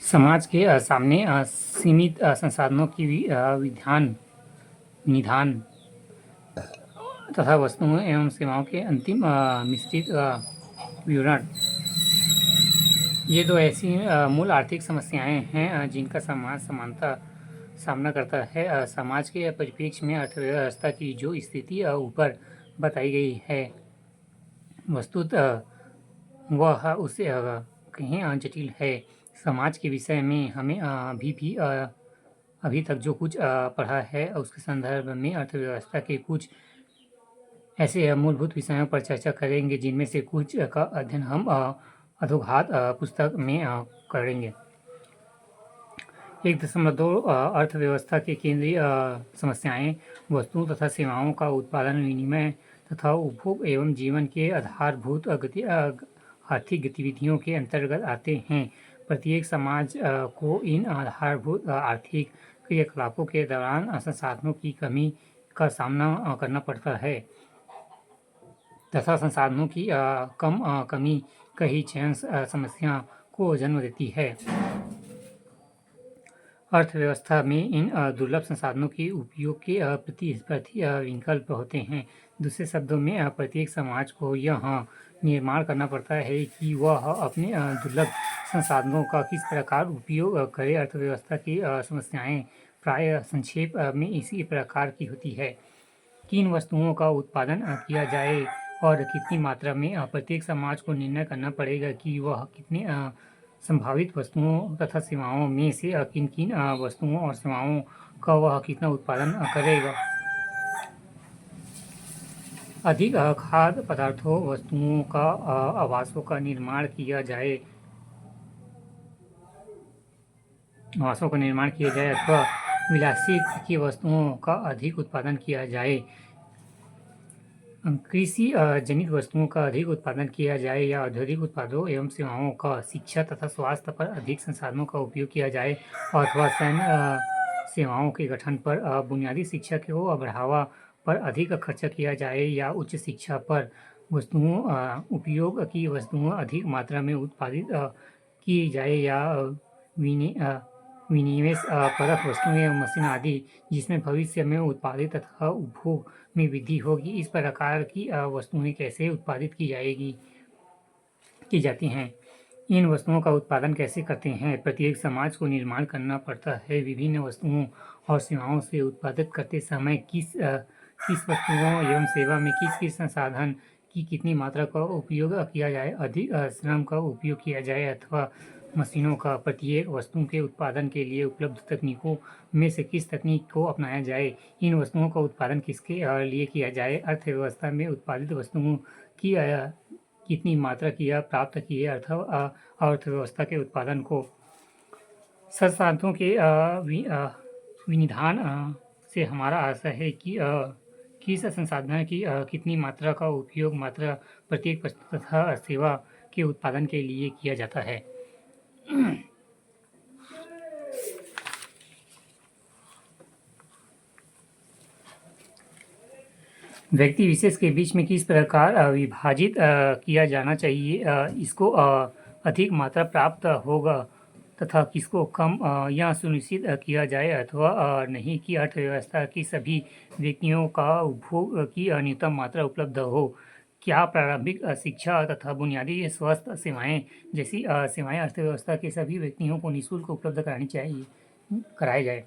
समाज के सामने सीमित संसाधनों की निधान तथा वस्तुओं एवं सेवाओं के अंतिम मिश्रित विवरण। ये दो ऐसी मूल आर्थिक समस्याएं हैं जिनका समाज समानता सामना करता है। समाज के परिप्रेक्ष्य में अर्थव्यवस्था की जो स्थिति ऊपर बताई गई है, वस्तुतः वह उससे कहीं जटिल है। समाज के विषय में हमें अभी तक जो कुछ पढ़ा है, उसके संदर्भ में अर्थव्यवस्था के कुछ ऐसे मूलभूत विषयों पर चर्चा करेंगे, जिनमें से कुछ का अध्ययन हम अधोघात पुस्तक में करेंगे। 1.2 अर्थव्यवस्था के केंद्रीय समस्याएं वस्तुओं तथा सेवाओं का उत्पादन, विनिमय तथा उपभोग एवं जीवन के आधारभूत आर्थिक गतिविधियों के अंतर्गत आते हैं। प्रत्येक समाज को इन आधारभूत आर्थिक क्रियाकलापों के दौरान संसाधनों की कमी का सामना करना पड़ता है तथा संसाधनों की कमी कई चयन समस्या को जन्म देती है। अर्थव्यवस्था में इन दुर्लभ संसाधनों के उपयोग के प्रतिस्पर्धी विकल्प होते हैं। दूसरे शब्दों में प्रत्येक समाज को यह निर्माण करना पड़ता है कि वह अपने दुर्लभ संसाधनों का किस प्रकार उपयोग करे। अर्थव्यवस्था की समस्याएं प्राय संक्षेप में इसी प्रकार की होती है। किन वस्तुओं का उत्पादन किया जाए और कितनी मात्रा में, प्रत्येक समाज को निर्णय करना पड़ेगा कि वह कितने संभावित वस्तुओं तथा सेवाओं में से किन किन वस्तुओं और सेवाओं का वह कितना उत्पादन करेगा। अधिक खाद्य पदार्थों वस्तुओं का आवासों का निर्माण किया जाए अथवा विलासिक की वस्तुओं का अधिक उत्पादन किया जाए, कृषि जनित वस्तुओं का अधिक उत्पादन किया जाए या औद्योगिक उत्पादों एवं सेवाओं का शिक्षा तथा स्वास्थ्य पर अधिक संसाधनों का उपयोग किया जाए, अथवा सैन्य सेवाओं के गठन पर बुनियादी शिक्षा को बढ़ावा पर अधिक खर्च किया जाए, या उच्च शिक्षा पर वस्तुओं उपयोग की वस्तुओं अधिक मात्रा में उत्पादित की जाए, या विनिवेश परक वस्तुएं एवं मशीन आदि, जिसमें भविष्य में उत्पादित तथा उपभोग में वृद्धि होगी। इस प्रकार की वस्तुएं कैसे उत्पादित की जाती हैं, इन वस्तुओं का उत्पादन कैसे करते हैं। प्रत्येक समाज को निर्माण करना पड़ता है। विभिन्न वस्तुओं और सेवाओं से उत्पादित करते समय किस वस्तुओं एवं सेवा में किस संसाधन की कितनी मात्रा का उपयोग किया जाए, अधिक श्रम का उपयोग किया जाए अथवा मशीनों का। प्रत्येक वस्तु के उत्पादन के लिए उपलब्ध तकनीकों में से किस तकनीक को अपनाया जाए। इन वस्तुओं का उत्पादन किसके लिए किया जाए। अर्थव्यवस्था में उत्पादित वस्तुओं की कितनी मात्रा की प्राप्त की है, अथवा अर्थव्यवस्था के उत्पादन को संसाधनों के विनिधान से हमारा आशय है कि किस संसाधन की कितनी मात्रा का उपयोग मात्रा प्रत्येक वस्तु तथा सेवा के उत्पादन के लिए किया जाता है। व्यक्ति विशेष के बीच में किस प्रकार विभाजित किया जाना चाहिए, इसको अधिक मात्रा प्राप्त होगा तथा किसको कम, यह सुनिश्चित किया जाए अथवा नहीं कि अर्थव्यवस्था की सभी व्यक्तियों का उपभोग की न्यूनतम मात्रा उपलब्ध हो। क्या प्रारंभिक शिक्षा तथा बुनियादी स्वास्थ्य सेवाएं जैसी सेवाएं अर्थव्यवस्था के सभी व्यक्तियों को निःशुल्क उपलब्ध कराया जाए।